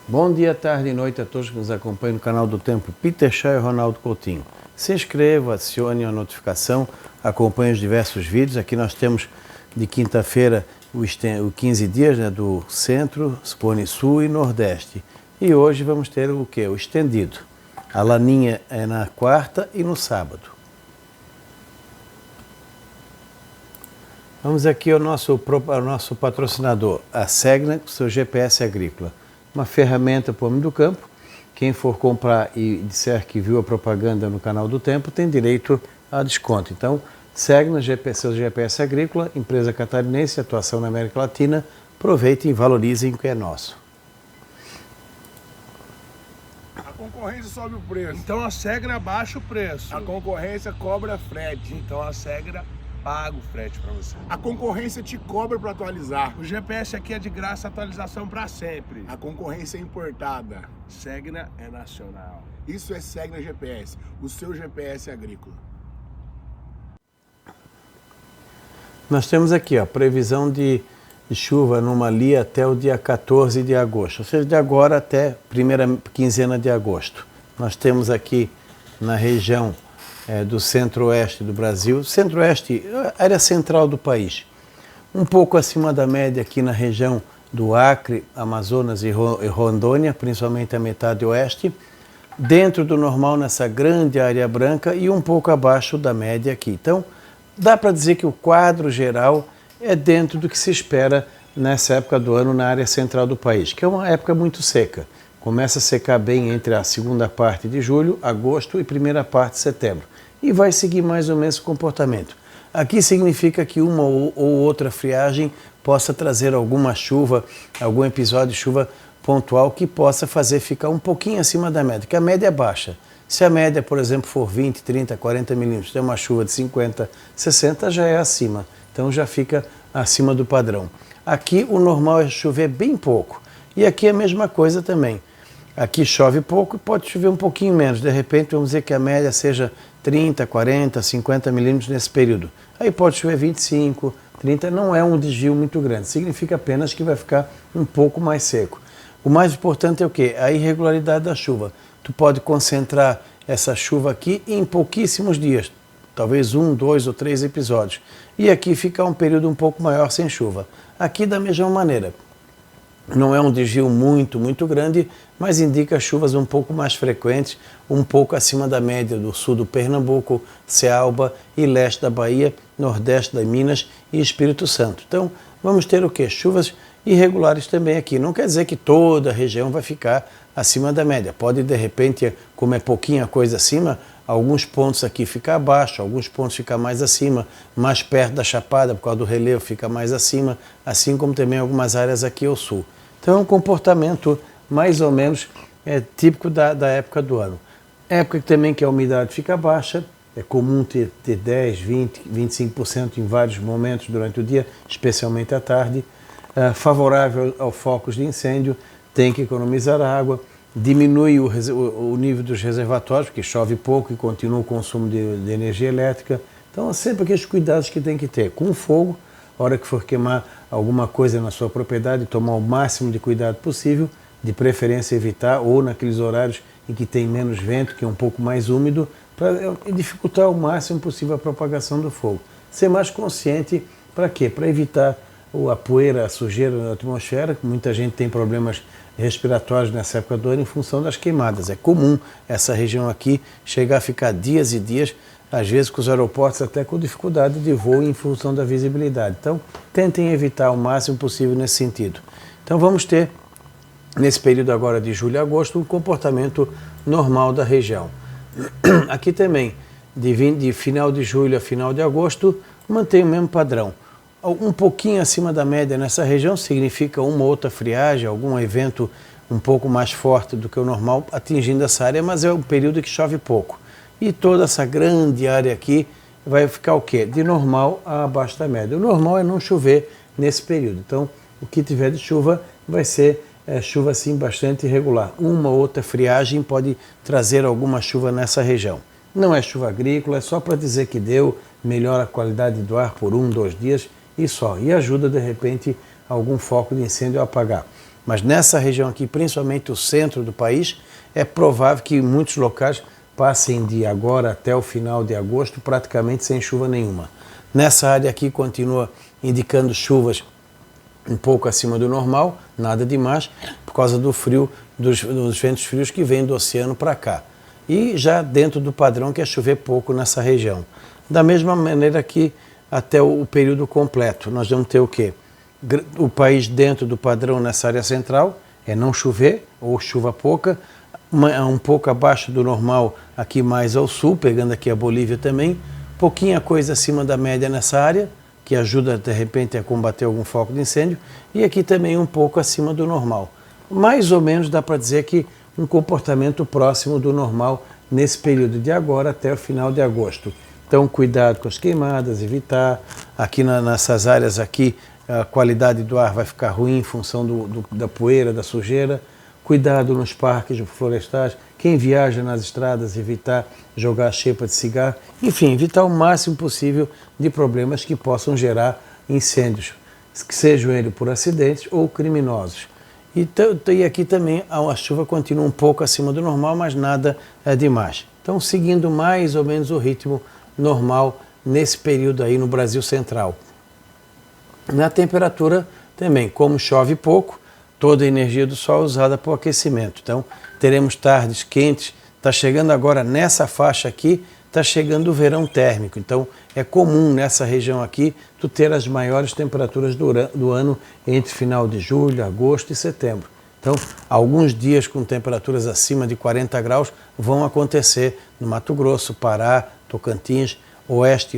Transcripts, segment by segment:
Bom dia, tarde e noite a todos que nos acompanham no canal do Tempo. Peter Shaw e Ronaldo Coutinho. Se inscreva, acione a notificação, acompanhe os diversos vídeos. Aqui nós temos de quinta-feira o 15 dias, né, do Centro, Cone Sul e Nordeste. E hoje vamos ter o que? O estendido. A laninha é na quarta e no sábado. Vamos aqui ao nosso patrocinador, a Segna, com seu GPS agrícola. Uma ferramenta para o homem do campo. Quem for comprar e disser que viu a propaganda no canal do Tempo tem direito a desconto. Então, Segna, seu GPS agrícola, empresa catarinense, atuação na América Latina. Aproveitem e valorizem o que é nosso. A concorrência sobe o preço. Então a Segna baixa o preço. A concorrência cobra frete. Então a Segna paga o frete para você. A concorrência te cobra para atualizar. O GPS aqui é de graça, atualização para sempre. A concorrência é importada. Segna é nacional. Isso é Segna GPS, o seu GPS agrícola. Nós temos aqui a previsão de chuva numa ali até o dia 14 de agosto, ou seja, de agora até a primeira quinzena de agosto. Nós temos aqui na região do centro-oeste do Brasil, centro-oeste, área central do país, um pouco acima da média aqui na região do Acre, Amazonas e Rondônia, principalmente a metade oeste, dentro do normal nessa grande área branca e um pouco abaixo da média aqui. Então, dá para dizer que o quadro geral é dentro do que se espera nessa época do ano na área central do país, que é uma época muito seca. Começa a secar bem entre a segunda parte de julho, agosto e primeira parte de setembro. E vai seguir mais ou menos o comportamento. Aqui significa que uma ou outra friagem possa trazer alguma chuva, algum episódio de chuva pontual que possa fazer ficar um pouquinho acima da média, que a média é baixa. Se a média, por exemplo, for 20, 30, 40 milímetros, tem uma chuva de 50, 60, já é acima. Então já fica acima do padrão. Aqui o normal é chover bem pouco. E aqui é a mesma coisa também. Aqui chove pouco e pode chover um pouquinho menos. De repente, vamos dizer que a média seja 30, 40, 50 milímetros nesse período. Aí pode chover 25, 30, não é um desvio muito grande. Significa apenas que vai ficar um pouco mais seco. O mais importante é o quê? A irregularidade da chuva. Tu pode concentrar essa chuva aqui em pouquíssimos dias. Talvez 1, 2 ou 3 episódios. E aqui fica um período um pouco maior sem chuva. Aqui da mesma maneira. Não é um desvio muito grande, mas indica chuvas um pouco mais frequentes, um pouco acima da média do sul do Pernambuco, Ceará e leste da Bahia, nordeste da Minas e Espírito Santo. Então, vamos ter o quê? Chuvas irregulares também aqui. Não quer dizer que toda a região vai ficar acima da média. Pode, de repente, como é pouquinha coisa acima, alguns pontos aqui ficar abaixo, alguns pontos ficar mais acima, mais perto da Chapada, por causa do relevo, fica mais acima, assim como também algumas áreas aqui ao sul. Então é um comportamento mais ou menos típico da época do ano. Época também que a umidade fica baixa, é comum ter 10, 20, 25% em vários momentos durante o dia, especialmente à tarde. Favorável ao focos de incêndio, tem que economizar água, diminui o nível dos reservatórios, porque chove pouco e continua o consumo de energia elétrica. Então, sempre aqueles cuidados que tem que ter. Com o fogo, a hora que for queimar alguma coisa na sua propriedade, tomar o máximo de cuidado possível, de preferência evitar, ou naqueles horários em que tem menos vento, que é um pouco mais úmido, para dificultar o máximo possível a propagação do fogo. Ser mais consciente, para quê? Para evitar a poeira, a sujeira na atmosfera, que muita gente tem problemas respiratórios nessa época do ano em função das queimadas. É comum essa região aqui chegar a ficar dias e dias, às vezes com os aeroportos até com dificuldade de voo em função da visibilidade. Então, tentem evitar o máximo possível nesse sentido. Então, vamos ter, nesse período agora de julho a agosto, um comportamento normal da região. Aqui também, de final de julho a final de agosto, mantém o mesmo padrão. Um pouquinho acima da média nessa região significa uma outra friagem, algum evento um pouco mais forte do que o normal atingindo essa área, mas é um período que chove pouco. E toda essa grande área aqui vai ficar o quê? De normal a abaixo da média. O normal é não chover nesse período. Então, o que tiver de chuva vai ser chuva assim bastante irregular. Uma ou outra friagem pode trazer alguma chuva nessa região. Não é chuva agrícola, é só para dizer que deu, melhora a qualidade do ar por 1, 2 dias e só. E ajuda, de repente, algum foco de incêndio a apagar. Mas nessa região aqui, principalmente o centro do país, é provável que muitos locais passem de agora até o final de agosto praticamente sem chuva nenhuma. Nessa área aqui continua indicando chuvas um pouco acima do normal, nada demais, por causa do frio, dos ventos frios que vêm do oceano para cá. E já dentro do padrão que é chover pouco nessa região. Da mesma maneira que até o período completo, nós vamos ter o quê? O país dentro do padrão nessa área central, é não chover ou chuva pouca, um pouco abaixo do normal aqui mais ao sul, pegando aqui a Bolívia também, pouquinha coisa acima da média nessa área, que ajuda de repente a combater algum foco de incêndio, e aqui também um pouco acima do normal. Mais ou menos dá para dizer que um comportamento próximo do normal nesse período de agora até o final de agosto. Então cuidado com as queimadas, evitar, aqui nessas áreas aqui a qualidade do ar vai ficar ruim em função da poeira, da sujeira. Cuidado nos parques florestais, quem viaja nas estradas, evitar jogar xepa de cigarro, enfim, evitar o máximo possível de problemas que possam gerar incêndios, que sejam eles por acidentes ou criminosos. E aqui também a chuva continua um pouco acima do normal, mas nada é demais. Então, seguindo mais ou menos o ritmo normal nesse período aí no Brasil Central. Na temperatura também, como chove pouco, toda a energia do sol é usada para o aquecimento. Então, teremos tardes quentes. Está chegando agora nessa faixa aqui, está chegando o verão térmico. Então, é comum nessa região aqui tu ter as maiores temperaturas do ano entre final de julho, agosto e setembro. Então, alguns dias com temperaturas acima de 40 graus vão acontecer no Mato Grosso, Pará, Tocantins, oeste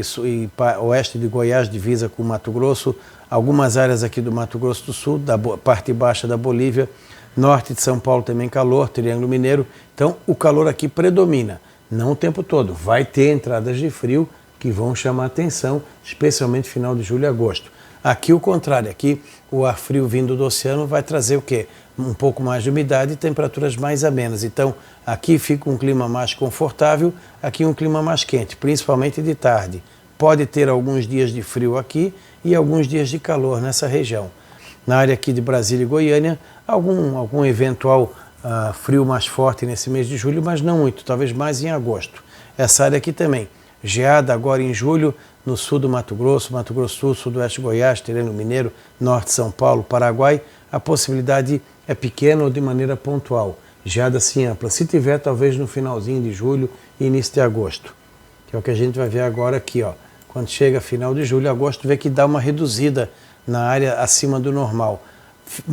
de Goiás, divisa com o Mato Grosso, algumas áreas aqui do Mato Grosso do Sul, da parte baixa da Bolívia, norte de São Paulo também calor, Triângulo Mineiro. Então o calor aqui predomina, não o tempo todo. Vai ter entradas de frio que vão chamar a atenção, especialmente final de julho e agosto. Aqui o contrário, aqui o ar frio vindo do oceano vai trazer o quê? Um pouco mais de umidade e temperaturas mais amenas. Então aqui fica um clima mais confortável, aqui um clima mais quente, principalmente de tarde. Pode ter alguns dias de frio aqui e alguns dias de calor nessa região. Na área aqui de Brasília e Goiânia, algum eventual frio mais forte nesse mês de julho, mas não muito, talvez mais em agosto. Essa área aqui também, geada agora em julho, no sul do Mato Grosso do Sul, sudoeste de Goiás, Triângulo Mineiro, norte de São Paulo, Paraguai, a possibilidade é pequena ou de maneira pontual. Geada assim ampla. Se tiver, talvez no finalzinho de julho e início de agosto. Que é o que a gente vai ver agora aqui, ó. Quando chega final de julho e agosto, vê que dá uma reduzida na área acima do normal.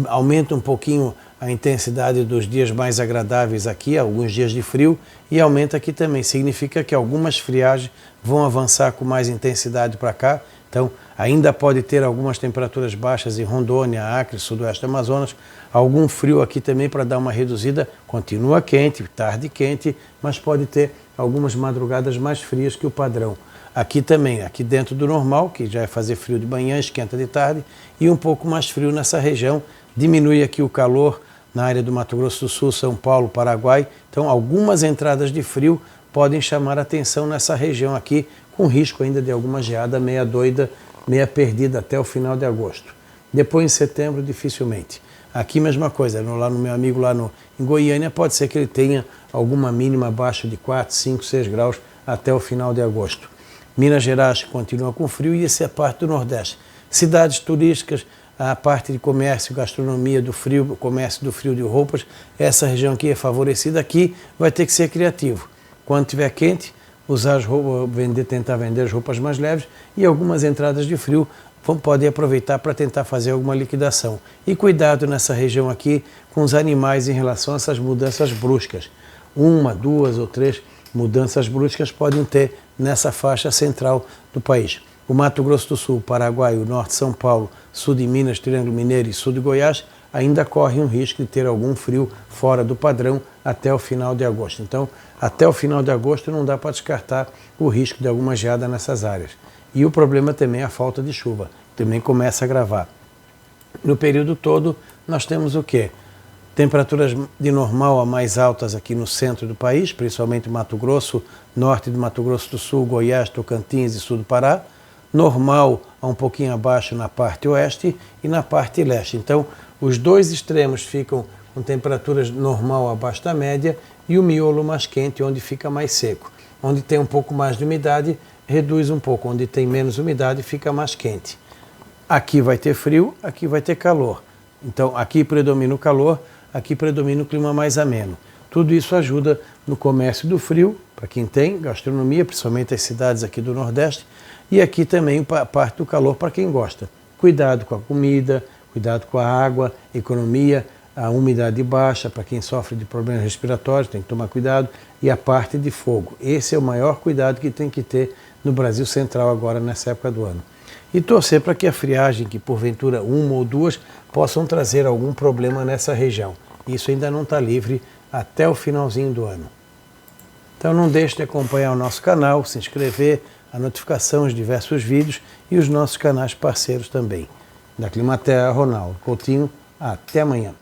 Aumenta um pouquinho a intensidade dos dias mais agradáveis aqui, alguns dias de frio, e aumenta aqui também. Significa que algumas friagens vão avançar com mais intensidade para cá. Então, ainda pode ter algumas temperaturas baixas em Rondônia, Acre, sudoeste do Amazonas, algum frio aqui também para dar uma reduzida. Continua quente, tarde quente, mas pode ter algumas madrugadas mais frias que o padrão. Aqui também, aqui dentro do normal, que já é fazer frio de manhã, esquenta de tarde, e um pouco mais frio nessa região. Diminui aqui o calor na área do Mato Grosso do Sul, São Paulo, Paraguai. Então, algumas entradas de frio podem chamar a atenção nessa região aqui, com risco ainda de alguma geada meia doida, meia perdida até o final de agosto. Depois, em setembro, dificilmente. Aqui, mesma coisa, lá no meu amigo lá em Goiânia, pode ser que ele tenha alguma mínima abaixo de 4, 5, 6 graus até o final de agosto. Minas Gerais continua com frio e essa é a parte do Nordeste. Cidades turísticas, a parte de comércio, gastronomia do frio, comércio do frio de roupas, essa região aqui é favorecida. Aqui vai ter que ser criativo. Quando estiver quente, usar as roupas, tentar vender as roupas mais leves, e algumas entradas de frio podem aproveitar para tentar fazer alguma liquidação. E cuidado nessa região aqui com os animais em relação a essas mudanças bruscas. 1, 2 ou 3 mudanças bruscas podem ter nessa faixa central do país. O Mato Grosso do Sul, Paraguai, o norte de São Paulo, sul de Minas, Triângulo Mineiro e sul de Goiás ainda correm um risco de ter algum frio fora do padrão até o final de agosto. Então, até o final de agosto não dá para descartar o risco de alguma geada nessas áreas. E o problema também é a falta de chuva, também começa a agravar. No período todo, nós temos o quê? Temperaturas de normal a mais altas aqui no centro do país, principalmente Mato Grosso, norte do Mato Grosso do Sul, Goiás, Tocantins e sul do Pará. normal a um pouquinho abaixo na parte oeste e na parte leste. Então, os dois extremos ficam com temperaturas normal abaixo da média e o miolo mais quente, onde fica mais seco. Onde tem um pouco mais de umidade, reduz um pouco. Onde tem menos umidade, fica mais quente. Aqui vai ter frio, aqui vai ter calor. Então, aqui predomina o calor, aqui predomina o clima mais ameno. Tudo isso ajuda no comércio do frio, para quem tem gastronomia, principalmente as cidades aqui do Nordeste, e aqui também a parte do calor para quem gosta. Cuidado com a comida, cuidado com a água, economia, a umidade baixa, para quem sofre de problemas respiratórios, tem que tomar cuidado, e a parte de fogo. Esse é o maior cuidado que tem que ter no Brasil Central agora, nessa época do ano. E torcer para que a friagem, que porventura uma ou duas, possam trazer algum problema nessa região. Isso ainda não está livre até o finalzinho do ano. Então não deixe de acompanhar o nosso canal, se inscrever, a notificação, os diversos vídeos e os nossos canais parceiros também. Da Climaterra, Ronaldo Coutinho, até amanhã.